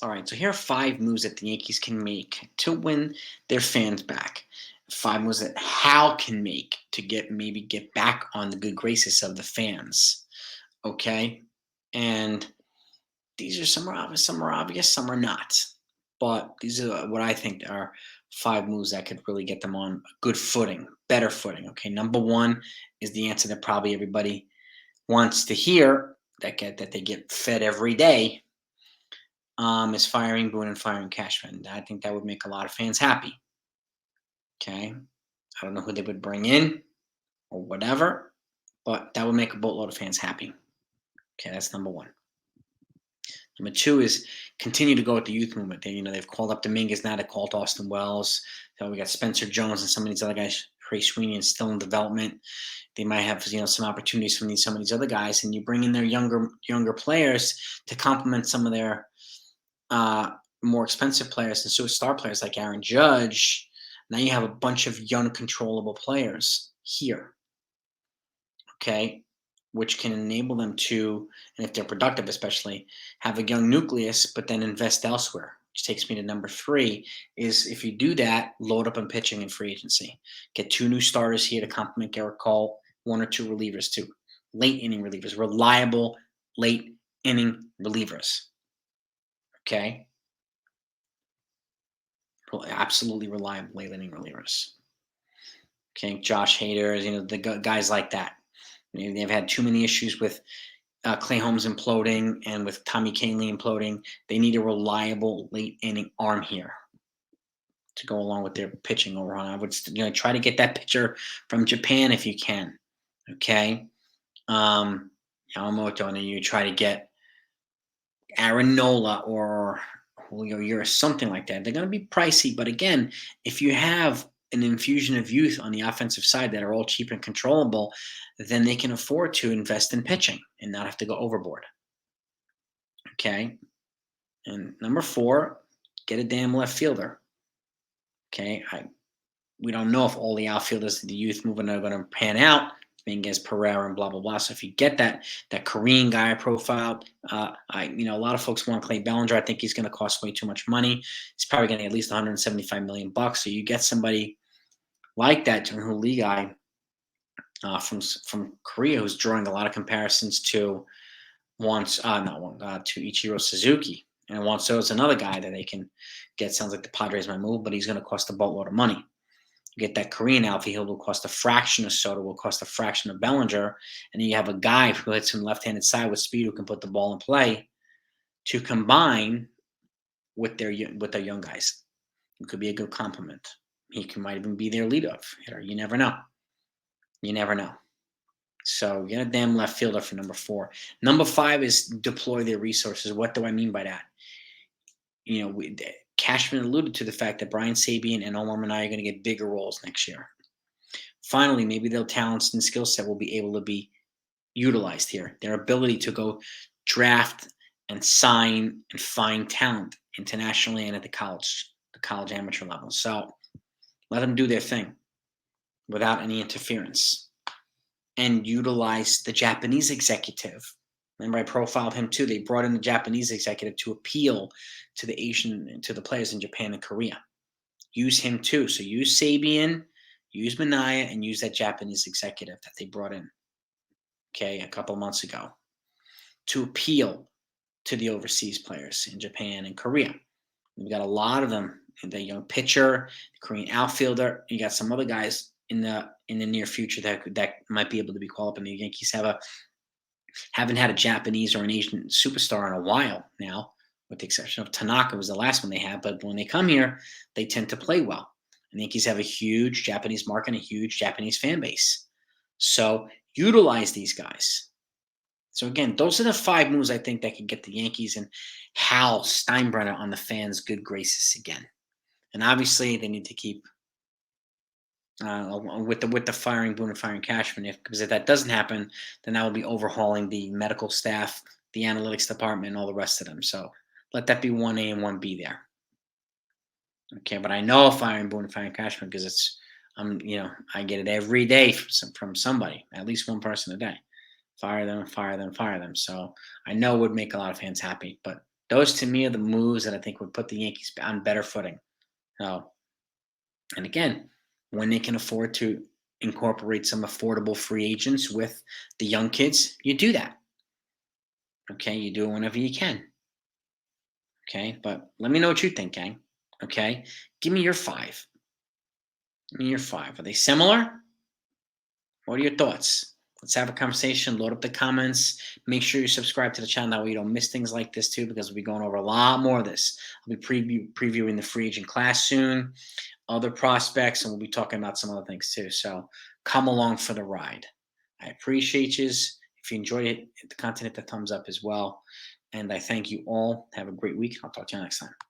All right, so here are 5 moves that the Yankees can make to win their fans back. 5 moves that Hal can make to maybe get back on the good graces of the fans. Okay, and these are some are obvious, some are not. But these are what I think are 5 moves that could really get them on a good footing, better footing. Okay, number one is the answer that probably everybody wants to hear that they get fed every day is firing Boone and firing Cashman. I think that would make a lot of fans happy. Okay. I don't know who they would bring in or whatever, but that would make a boatload of fans happy. Okay, that's number one. Number two is continue to go with the youth movement. They've called up Dominguez now. They called Austin Wells. So we got Spencer Jones and some of these other guys. Trey Sweeney is still in development. They might have some opportunities from some of these other guys, and you bring in their younger players to complement some of their more expensive players and superstar players like Aaron Judge. Now you have a bunch of young, controllable players here, okay, which can enable them to, and if they're productive especially, have a young nucleus, but then invest elsewhere, which takes me to number 3, is if you do that, load up on pitching and free agency. Get 2 new starters here to complement Garrett Cole, 1 or 2 relievers too. Late inning relievers, reliable late inning relievers, okay? Absolutely reliable late inning relievers. Okay, Josh Hader, the guys like that. They've had too many issues with Clay Holmes imploding and with Tommy Kahnle imploding. They need a reliable late inning arm here to go along with their pitching overhaul. I would try to get that pitcher from Japan if you can. Okay, Yamamoto, and then you try to get Aaron Nola or Julio Urias, something like that. They're going to be pricey, but again, if you have an infusion of youth on the offensive side that are all cheap and controllable, then they can afford to invest in pitching and not have to go overboard. Okay. And number 4, get a damn left fielder. Okay. We don't know if all the outfielders the youth movement are going to pan out. Dominguez, Pereira, and blah blah blah. So if you get that Korean guy profile, a lot of folks want Clay Bellinger. I think he's going to cost way too much money. He's probably getting at least 175 million bucks. So you get somebody like that, Jung Hoo Lee guy from Korea, who's drawing a lot of comparisons to to Ichiro Suzuki, and Wanso is another guy that they can get. Sounds like the Padres might move, but he's going to cost a boatload of money. You get that Korean outfield will cost a fraction of Soto, will cost a fraction of Bellinger, and then you have a guy who hits from left-handed side with speed who can put the ball in play to combine with their young guys. It could be a good complement. He might even be their leadoff hitter. You never know. You never know. So get a damn left fielder for number 4. Number 5 is deploy their resources. What do I mean by that? Cashman alluded to the fact that Brian Sabean and Omar Minaya are going to get bigger roles next year. Finally, maybe their talents and skill set will be able to be utilized here. Their ability to go draft and sign and find talent internationally and at the college amateur level. So let them do their thing without any interference. And utilize the Japanese executive. Remember, I profiled him too. They brought in the Japanese executive to appeal to the players in Japan and Korea. Use him too. So use Sabean, use Minaya, and use that Japanese executive that they brought in, okay, a couple months ago, to appeal to the overseas players in Japan and Korea. We've got a lot of them. The young pitcher, the Korean outfielder. You got some other guys in the near future that might be able to be called up. And the Yankees haven't had a Japanese or an Asian superstar in a while now, with the exception of Tanaka was the last one they had. But when they come here, they tend to play well. And the Yankees have a huge Japanese market and a huge Japanese fan base. So utilize these guys. So again, those are the 5 moves I think that can get the Yankees and Hal Steinbrenner on the fans' good graces again. And obviously, they need to keep with the firing Boone and firing Cashman. Because if that doesn't happen, then that will be overhauling the medical staff, the analytics department, and all the rest of them. So let that be 1A and 1B there. Okay, but I know firing Boone and firing Cashman because I get it every day from somebody, at least one person a day. Fire them, fire them, fire them. So I know it would make a lot of fans happy, but Those to me are the moves that I think would put the Yankees on better footing. Now, and again, when they can afford to incorporate some affordable free agents with the young kids, you do that. Okay, you do it whenever you can. Okay, but let me know what you think, gang. Okay, give me your five. Give me your five. Are they similar? What are your thoughts? Let's have a conversation. Load up the comments. Make sure you subscribe to the channel. That way you don't miss things like this too, because we'll be going over a lot more of this. I'll be previewing the free agent class soon, other prospects, and we'll be talking about some other things too. So come along for the ride. I appreciate you. If you enjoyed it, the content, hit the thumbs up as well. And I thank you all. Have a great week. I'll talk to you next time.